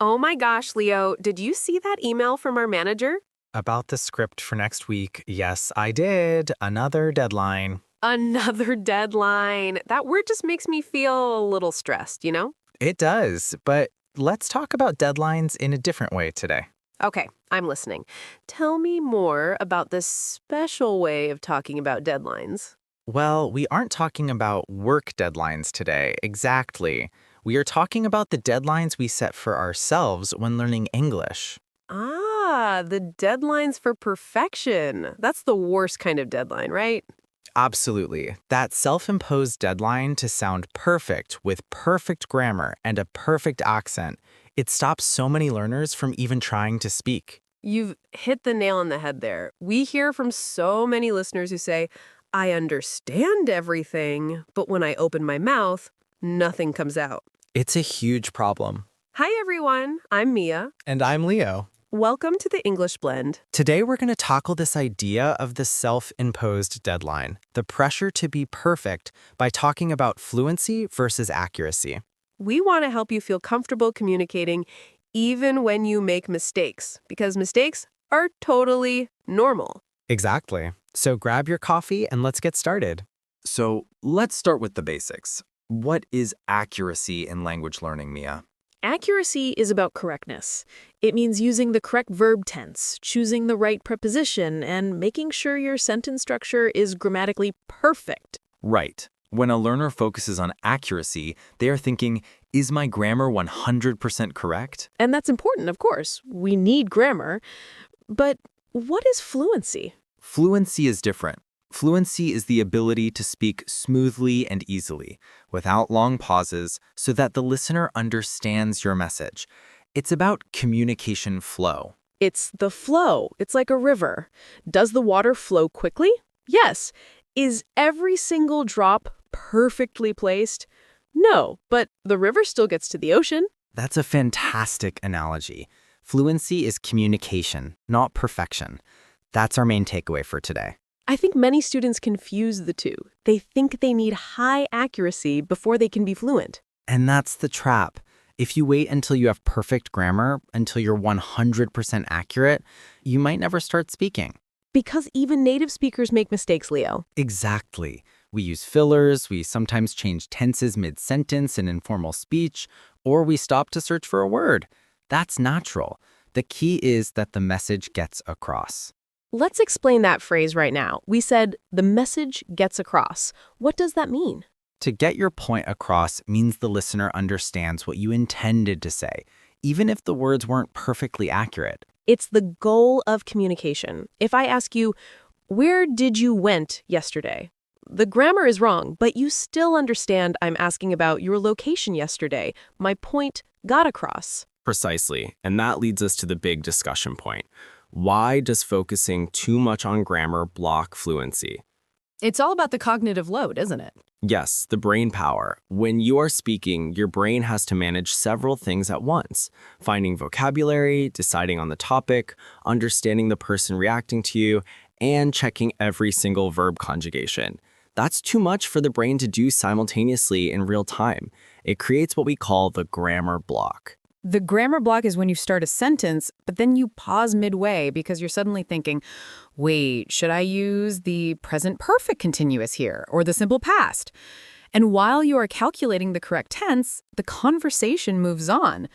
Oh my gosh, Leo, did you see that email from our manager? About the script for next week, yes, I did. Another deadline. Another deadline. That word just makes me feel a little stressed, you know? It does, but let's talk about deadlines in a different way today. Okay, I'm listening. Tell me more about this special way of talking about deadlines. Well, we aren't talking about work deadlines today, exactly. We are talking about the deadlines we set for ourselves when learning English. Ah, the deadlines for perfection. That's the worst kind of deadline, right? Absolutely. That self-imposed deadline to sound perfect with perfect grammar and a perfect accent, it stops so many learners from even trying to speak. You've hit the nail on the head there. We hear from so many listeners who say, I understand everything, but when I open my mouth, nothing comes out. It's a huge problem. Hi, everyone. I'm Mia. And I'm Leo. Welcome to the English Blend. Today, we're going to tackle this idea of the self-imposed deadline, the pressure to be perfect, by talking about fluency versus accuracy. We want to help you feel comfortable communicating even when you make mistakes, because mistakes are totally normal. Exactly. So grab your coffee and let's get started. So let's start with the basics. What is accuracy in language learning, Mia? Accuracy is about correctness. It means using the correct verb tense, choosing the right preposition, and making sure your sentence structure is grammatically perfect. Right. When a learner focuses on accuracy, they are thinking, is my grammar 100% correct? And that's important, of course. We need grammar. But what is fluency? Fluency is different. Fluency is the ability to speak smoothly and easily, without long pauses, so that the listener understands your message. It's about communication flow. It's the flow. It's like a river. Does the water flow quickly? Yes. Is every single drop perfectly placed? No, but the river still gets to the ocean. That's a fantastic analogy. Fluency is communication, not perfection. That's our main takeaway for today. I think many students confuse the two. They think they need high accuracy before they can be fluent. And that's the trap. If you wait until you have perfect grammar, until you're 100% accurate, you might never start speaking. Because even native speakers make mistakes, Leo. Exactly. We use fillers, we sometimes change tenses mid-sentence in informal speech, or we stop to search for a word. That's natural. The key is that the message gets across. Let's explain that phrase right now. We said, the message gets across. What does that mean? To get your point across means the listener understands what you intended to say, even if the words weren't perfectly accurate. It's the goal of communication. If I ask you, where did you went yesterday? The grammar is wrong, but you still understand I'm asking about your location yesterday. My point got across. Precisely, and that leads us to the big discussion point. Why does focusing too much on grammar block fluency? It's all about the cognitive load, isn't it? Yes, the brain power. When you are speaking, your brain has to manage several things at once. Finding vocabulary, deciding on the topic, understanding the person reacting to you, and checking every single verb conjugation. That's too much for the brain to do simultaneously in real time. It creates what we call the grammar block. The grammar block is when you start a sentence, but then you pause midway because you're suddenly thinking, wait, should I use the present perfect continuous here or the simple past? And while you are calculating the correct tense, the conversation moves on.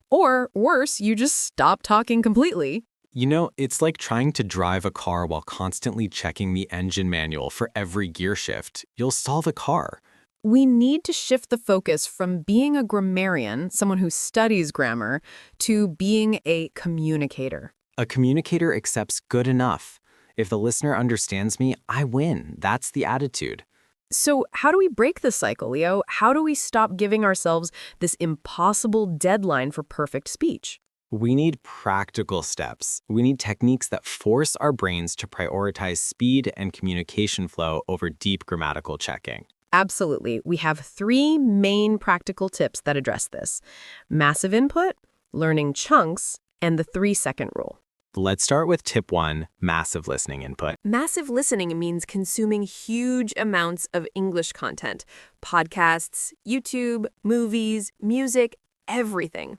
Or worse, you just stop talking completely. You know, it's like trying to drive a car while constantly checking the engine manual for every gear shift. You'll stall the car. We need to shift the focus from being a grammarian, someone who studies grammar, to being a communicator. A communicator accepts good enough. If the listener understands me, I win. That's the attitude. So how do we break the cycle, Leo? How do we stop giving ourselves this impossible deadline for perfect speech? We need practical steps. We need techniques that force our brains to prioritize speed and communication flow over deep grammatical checking. Absolutely. We have 3 main practical tips that address this: massive input, learning chunks, and the 3-second rule. Let's start with tip 1, massive listening input. Massive listening means consuming huge amounts of English content. Podcasts, YouTube, movies, music, everything.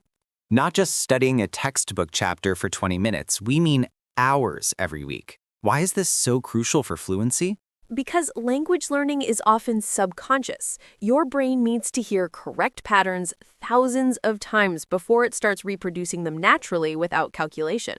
Not just studying a textbook chapter for 20 minutes, we mean hours every week. Why is this so crucial for fluency? Because language learning is often subconscious. Your brain needs to hear correct patterns thousands of times before it starts reproducing them naturally without calculation.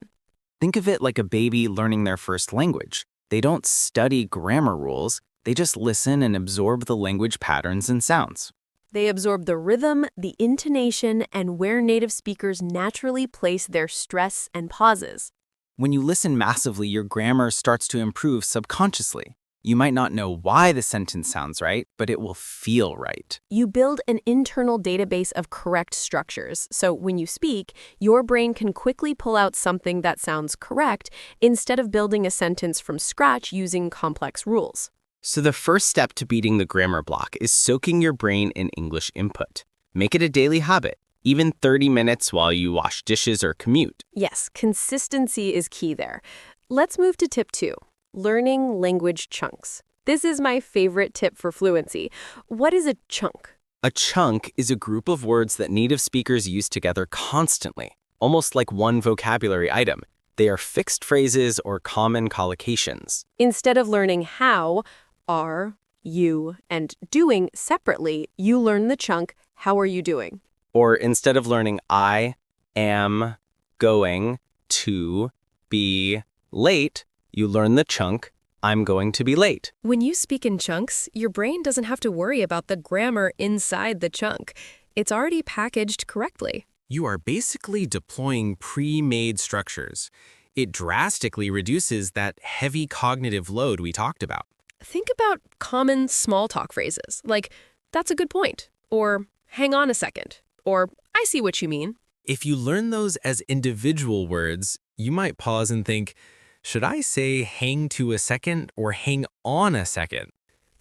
Think of it like a baby learning their first language. They don't study grammar rules, they just listen and absorb the language patterns and sounds. They absorb the rhythm, the intonation, and where native speakers naturally place their stress and pauses. When you listen massively, your grammar starts to improve subconsciously. You might not know why the sentence sounds right, but it will feel right. You build an internal database of correct structures, so when you speak, your brain can quickly pull out something that sounds correct instead of building a sentence from scratch using complex rules. So the first step to beating the grammar block is soaking your brain in English input. Make it a daily habit, even 30 minutes while you wash dishes or commute. Yes, consistency is key there. Let's move to tip 2. Learning language chunks. This is my favorite tip for fluency. What is a chunk? A chunk is a group of words that native speakers use together constantly, almost like one vocabulary item. They are fixed phrases or common collocations. Instead of learning how, are, you, and doing separately, you learn the chunk, how are you doing? Or instead of learning I am going to be late, you learn the chunk, I'm going to be late. When you speak in chunks, your brain doesn't have to worry about the grammar inside the chunk. It's already packaged correctly. You are basically deploying pre-made structures. It drastically reduces that heavy cognitive load we talked about. Think about common small talk phrases, like, that's a good point, or hang on a second, or I see what you mean. If you learn those as individual words, you might pause and think, should I say hang to a second or hang on a second?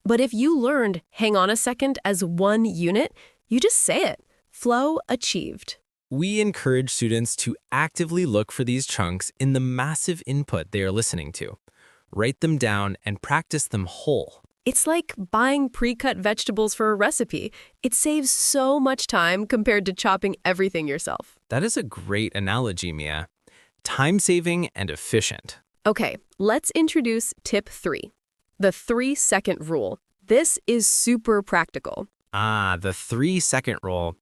But if you learned hang on a second as one unit, you just say it. Flow achieved. We encourage students to actively look for these chunks in the massive input they are listening to. Write them down and practice them whole. It's like buying pre-cut vegetables for a recipe. It saves so much time compared to chopping everything yourself. That is a great analogy, Mia. Time-saving and efficient. Okay, let's introduce tip 3, the 3-second rule. This is super practical. The 3-second rule.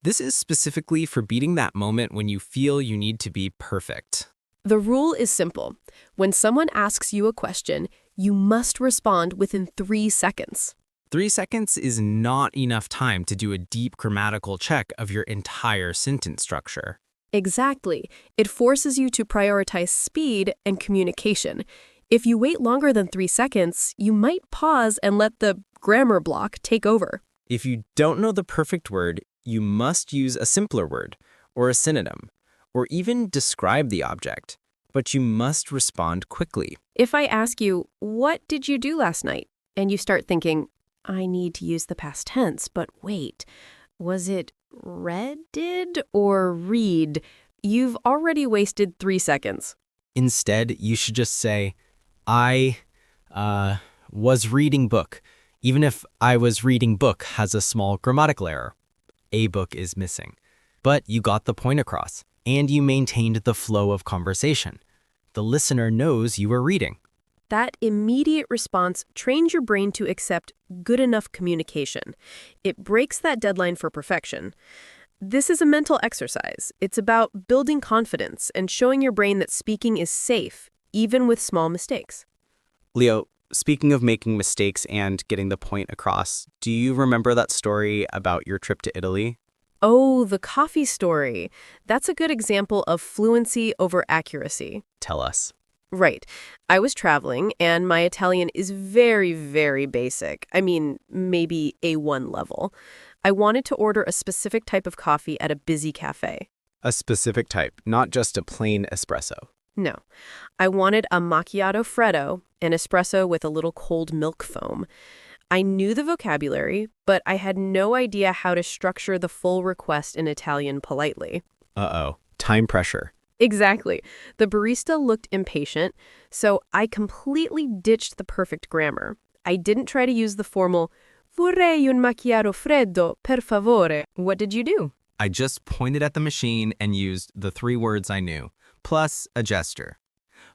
This is specifically for beating that moment when you feel you need to be perfect. The rule is simple. When someone asks you a question, you must respond within 3 seconds. 3 seconds is not enough time to do a deep grammatical check of your entire sentence structure. Exactly. It forces you to prioritize speed and communication. If you wait longer than 3 seconds, you might pause and let the grammar block take over. If you don't know the perfect word, you must use a simpler word, or a synonym, or even describe the object. But you must respond quickly. If I ask you, what did you do last night? And you start thinking, I need to use the past tense, but wait, was it read or read? You've already wasted 3 seconds. Instead, you should just say, I was reading book. Even if I was reading book has a small grammatical error. A book is missing. But you got the point across, and you maintained the flow of conversation. The listener knows you were reading. That immediate response trains your brain to accept good enough communication. It breaks that deadline for perfection. This is a mental exercise. It's about building confidence and showing your brain that speaking is safe, even with small mistakes. Leo, speaking of making mistakes and getting the point across, do you remember that story about your trip to Italy? Oh, the coffee story. That's a good example of fluency over accuracy. Tell us. Right. I was traveling, and my Italian is very, very basic. I mean, maybe A1 level. I wanted to order a specific type of coffee at a busy cafe. A specific type, not just a plain espresso. No. I wanted a macchiato freddo, an espresso with a little cold milk foam. I knew the vocabulary, but I had no idea how to structure the full request in Italian politely. Uh-oh. Time pressure. Exactly. The barista looked impatient, so I completely ditched the perfect grammar. I didn't try to use the formal, vorrei un macchiato freddo, per favore. What did you do? I just pointed at the machine and used the 3 words I knew, plus a gesture.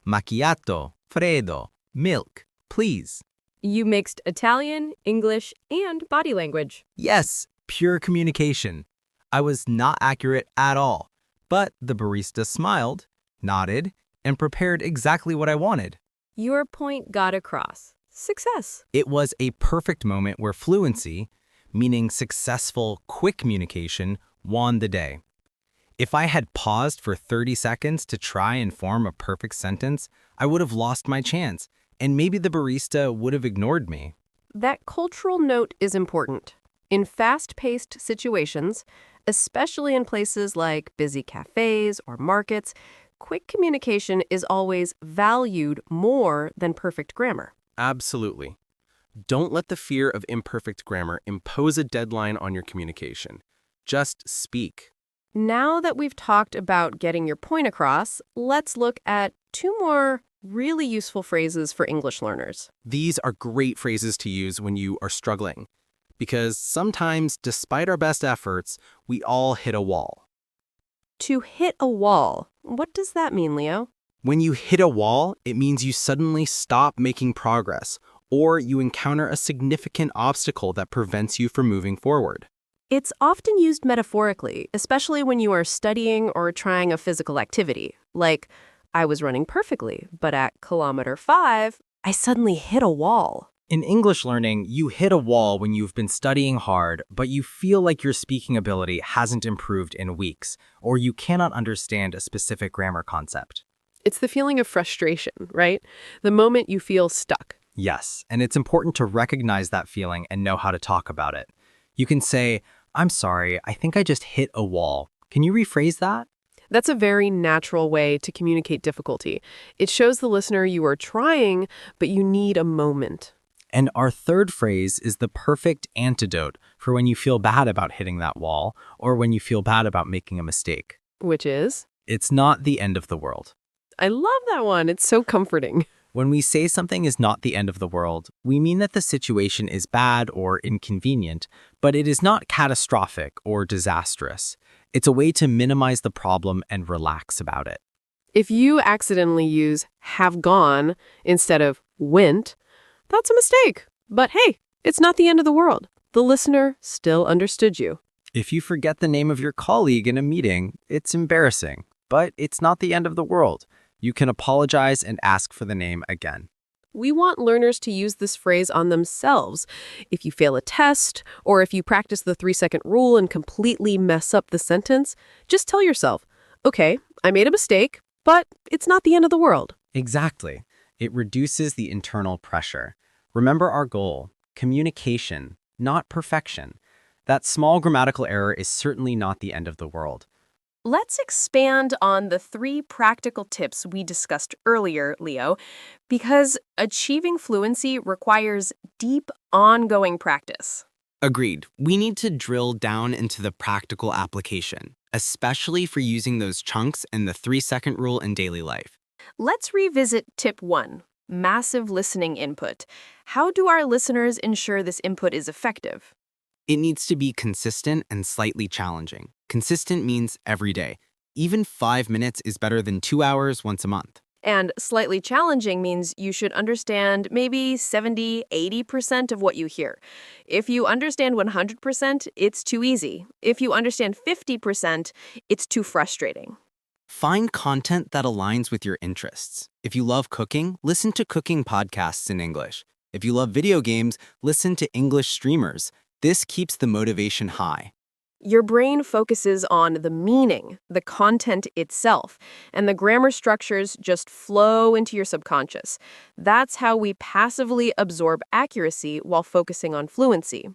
Macchiato, freddo, milk, please. You mixed Italian, English, and body language. Yes, pure communication. I was not accurate at all, but the barista smiled, nodded, and prepared exactly what I wanted. Your point got across. Success. It was a perfect moment where fluency, meaning successful, quick communication, won the day. If I had paused for 30 seconds to try and form a perfect sentence, I would have lost my chance, and maybe the barista would have ignored me. That cultural note is important. In fast-paced situations, especially in places like busy cafes or markets, quick communication is always valued more than perfect grammar. Absolutely. Don't let the fear of imperfect grammar impose a deadline on your communication. Just speak. Now that we've talked about getting your point across, let's look at 2 more really useful phrases for English learners. These are great phrases to use when you are struggling, because sometimes, despite our best efforts, we all hit a wall. To hit a wall. What does that mean, Leo? When you hit a wall, it means you suddenly stop making progress, or you encounter a significant obstacle that prevents you from moving forward. It's often used metaphorically, especially when you are studying or trying a physical activity. Like, I was running perfectly, but at kilometer 5, I suddenly hit a wall. In English learning, you hit a wall when you've been studying hard, but you feel like your speaking ability hasn't improved in weeks, or you cannot understand a specific grammar concept. It's the feeling of frustration, right? The moment you feel stuck. Yes, and it's important to recognize that feeling and know how to talk about it. You can say, "I'm sorry, I think I just hit a wall. Can you rephrase that?" That's a very natural way to communicate difficulty. It shows the listener you are trying, but you need a moment. And our third phrase is the perfect antidote for when you feel bad about hitting that wall or when you feel bad about making a mistake. Which is? It's not the end of the world. I love that one. It's so comforting. When we say something is not the end of the world, we mean that the situation is bad or inconvenient, but it is not catastrophic or disastrous. It's a way to minimize the problem and relax about it. If you accidentally use have gone instead of went, that's a mistake. But hey, it's not the end of the world. The listener still understood you. If you forget the name of your colleague in a meeting, it's embarrassing, but it's not the end of the world. You can apologize and ask for the name again. We want learners to use this phrase on themselves. If you fail a test, or if you practice the 3-second rule and completely mess up the sentence, just tell yourself, okay, I made a mistake, but it's not the end of the world. Exactly. It reduces the internal pressure. Remember our goal, communication, not perfection. That small grammatical error is certainly not the end of the world. Let's expand on the 3 practical tips we discussed earlier, Leo, because achieving fluency requires deep, ongoing practice. Agreed. We need to drill down into the practical application, especially for using those chunks and the 3-second rule in daily life. Let's revisit tip 1, massive listening input. How do our listeners ensure this input is effective? It needs to be consistent and slightly challenging. Consistent means every day. Even 5 minutes is better than 2 hours once a month. And slightly challenging means you should understand maybe 70–80% of what you hear. If you understand 100%, it's too easy. If you understand 50%, it's too frustrating. Find content that aligns with your interests. If you love cooking, listen to cooking podcasts in English. If you love video games, listen to English streamers. This keeps the motivation high. Your brain focuses on the meaning, the content itself, and the grammar structures just flow into your subconscious. That's how we passively absorb accuracy while focusing on fluency.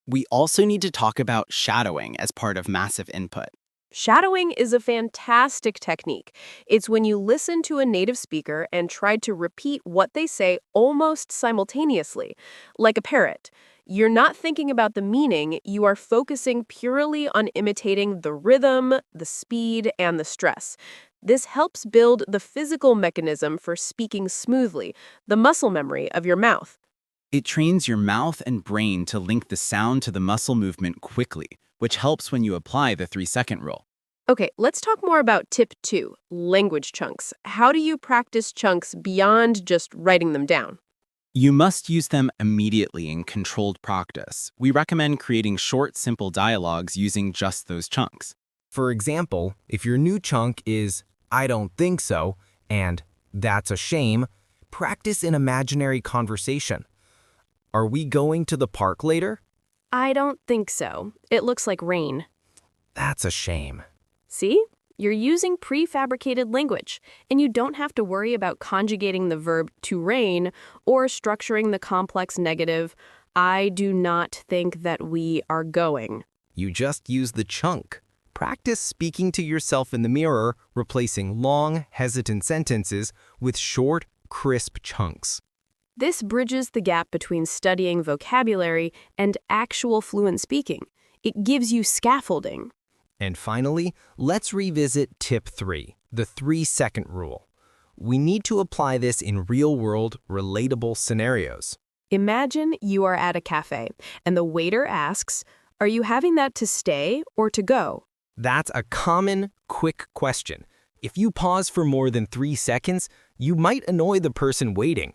We also need to talk about shadowing as part of massive input. Shadowing is a fantastic technique. It's when you listen to a native speaker and try to repeat what they say almost simultaneously, like a parrot. You're not thinking about the meaning, you are focusing purely on imitating the rhythm, the speed, and the stress. This helps build the physical mechanism for speaking smoothly, the muscle memory of your mouth. It trains your mouth and brain to link the sound to the muscle movement quickly, which helps when you apply the 3-second rule. Okay, let's talk more about tip 2, language chunks. How do you practice chunks beyond just writing them down? You must use them immediately in controlled practice. We recommend creating short, simple dialogues using just those chunks. For example, if your new chunk is, I don't think so, and that's a shame, practice an imaginary conversation. Are we going to the park later? I don't think so. It looks like rain. That's a shame. See? You're using prefabricated language, and you don't have to worry about conjugating the verb to rain or structuring the complex negative, I do not think that we are going. You just use the chunk. Practice speaking to yourself in the mirror, replacing long, hesitant sentences with short, crisp chunks. This bridges the gap between studying vocabulary and actual fluent speaking. It gives you scaffolding. And finally, let's revisit tip 3, the 3-second rule. We need to apply this in real-world, relatable scenarios. Imagine you are at a cafe, and the waiter asks, are you having that to stay or to go? That's a common, quick question. If you pause for more than 3 seconds, you might annoy the person waiting.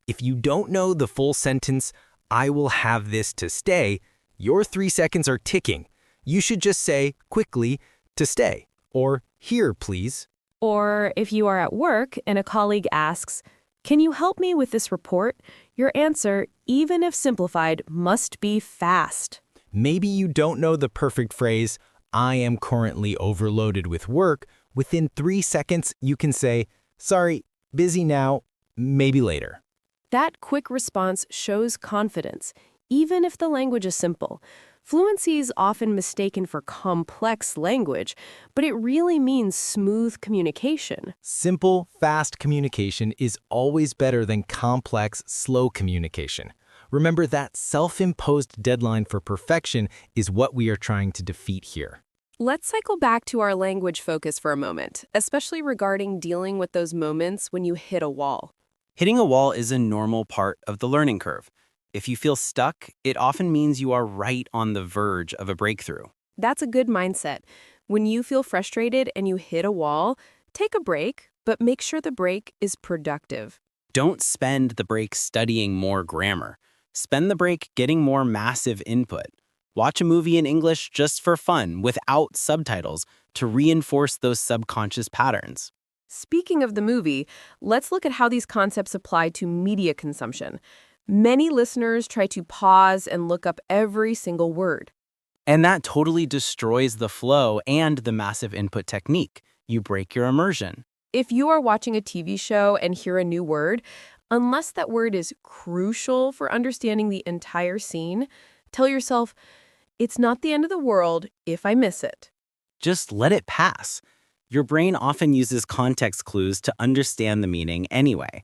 If you don't know the full sentence, I will have this to stay, your 3 seconds are ticking. You should just say, quickly, to stay, or here, please. Or if you are at work and a colleague asks, can you help me with this report? Your answer, even if simplified, must be fast. Maybe you don't know the perfect phrase, I am currently overloaded with work. Within 3 seconds, you can say, sorry, busy now, maybe later. That quick response shows confidence, even if the language is simple. Fluency is often mistaken for complex language, but it really means smooth communication. Simple, fast communication is always better than complex, slow communication. Remember that self-imposed deadline for perfection is what we are trying to defeat here. Let's cycle back to our language focus for a moment, especially regarding dealing with those moments when you hit a wall. Hitting a wall is a normal part of the learning curve. If you feel stuck, it often means you are right on the verge of a breakthrough. That's a good mindset. When you feel frustrated and you hit a wall, take a break, but make sure the break is productive. Don't spend the break studying more grammar. Spend the break getting more massive input. Watch a movie in English just for fun, without subtitles, to reinforce those subconscious patterns. Speaking of the movie, let's look at how these concepts apply to media consumption. Many listeners try to pause and look up every single word. And that totally destroys the flow and the massive input technique. You break your immersion. If you are watching a TV show and hear a new word, unless that word is crucial for understanding the entire scene, tell yourself, it's not the end of the world if I miss it. Just let it pass. Your brain often uses context clues to understand the meaning anyway.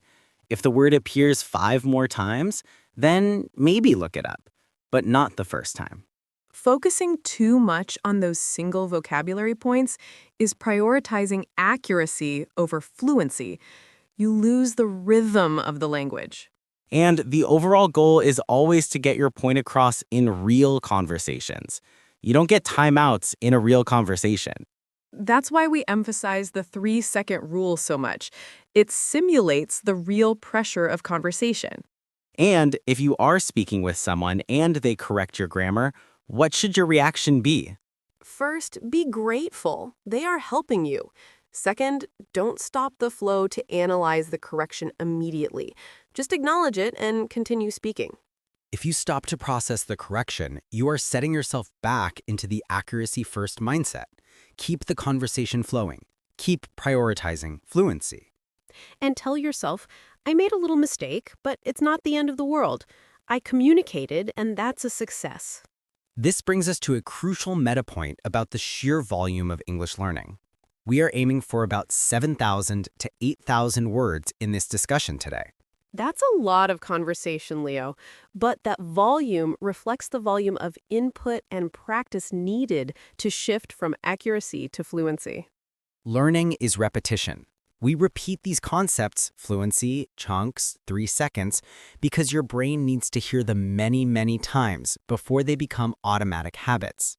If the word appears 5 more times, then maybe look it up, but not the first time. Focusing too much on those single vocabulary points is prioritizing accuracy over fluency. You lose the rhythm of the language. And the overall goal is always to get your point across in real conversations. You don't get timeouts in a real conversation. That's why we emphasize the 3-second rule so much. It simulates the real pressure of conversation. And if you are speaking with someone and they correct your grammar, what should your reaction be? First, be grateful. They are helping you. Second, don't stop the flow to analyze the correction immediately. Just acknowledge it and continue speaking. If you stop to process the correction, you are setting yourself back into the accuracy-first mindset. Keep the conversation flowing. Keep prioritizing fluency. And tell yourself, I made a little mistake, but it's not the end of the world. I communicated, and that's a success. This brings us to a crucial meta point about the sheer volume of English learning. We are aiming for about 7,000 to 8,000 words in this discussion today. That's a lot of conversation, Leo, but that volume reflects the volume of input and practice needed to shift from accuracy to fluency. Learning is repetition. We repeat these concepts, fluency, chunks, 3 seconds, because your brain needs to hear them many, many times before they become automatic habits.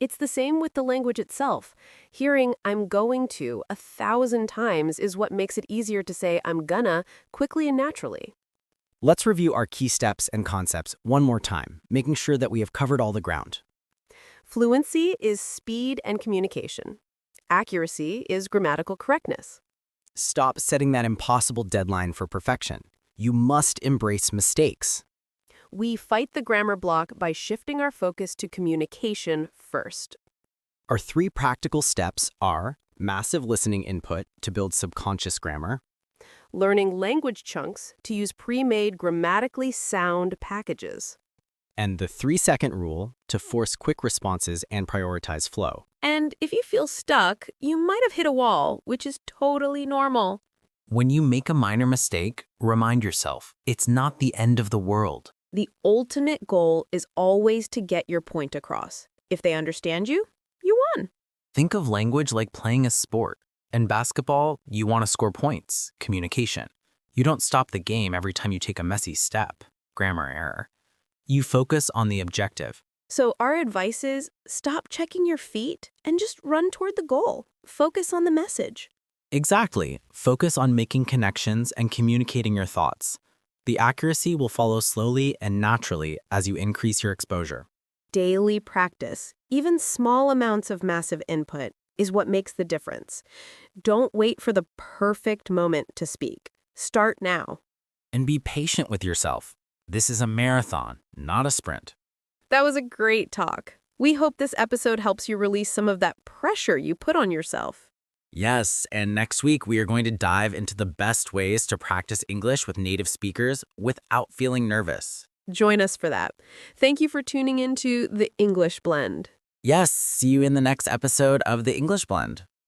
It's the same with the language itself. Hearing I'm going to 1,000 times is what makes it easier to say I'm gonna quickly and naturally. Let's review our key steps and concepts one more time, making sure that we have covered all the ground. Fluency is speed and communication. Accuracy is grammatical correctness. Stop setting that impossible deadline for perfection. You must embrace mistakes. We fight the grammar block by shifting our focus to communication first. Our 3 practical steps are massive listening input to build subconscious grammar, Learning language chunks to use pre-made grammatically sound packages. and the 3-second rule to force quick responses and prioritize flow. And if you feel stuck, you might have hit a wall, which is totally normal. When you make a minor mistake, remind yourself, it's not the end of the world. The ultimate goal is always to get your point across. If they understand you, you won. Think of language like playing a sport. In basketball, you want to score points, communication. You don't stop the game every time you take a messy step, grammar error. You focus on the objective. So our advice is stop checking your feet and just run toward the goal. Focus on the message. Exactly. Focus on making connections and communicating your thoughts. The accuracy will follow slowly and naturally as you increase your exposure. Daily practice, even small amounts of massive input, is what makes the difference. Don't wait for the perfect moment to speak. Start now. And be patient with yourself. This is a marathon, not a sprint. That was a great talk. We hope this episode helps you release some of that pressure you put on yourself. Yes, and next week we are going to dive into the best ways to practice English with native speakers without feeling nervous. Join us for that. Thank you for tuning into The English Blend. Yes, see you in the next episode of The English Blend.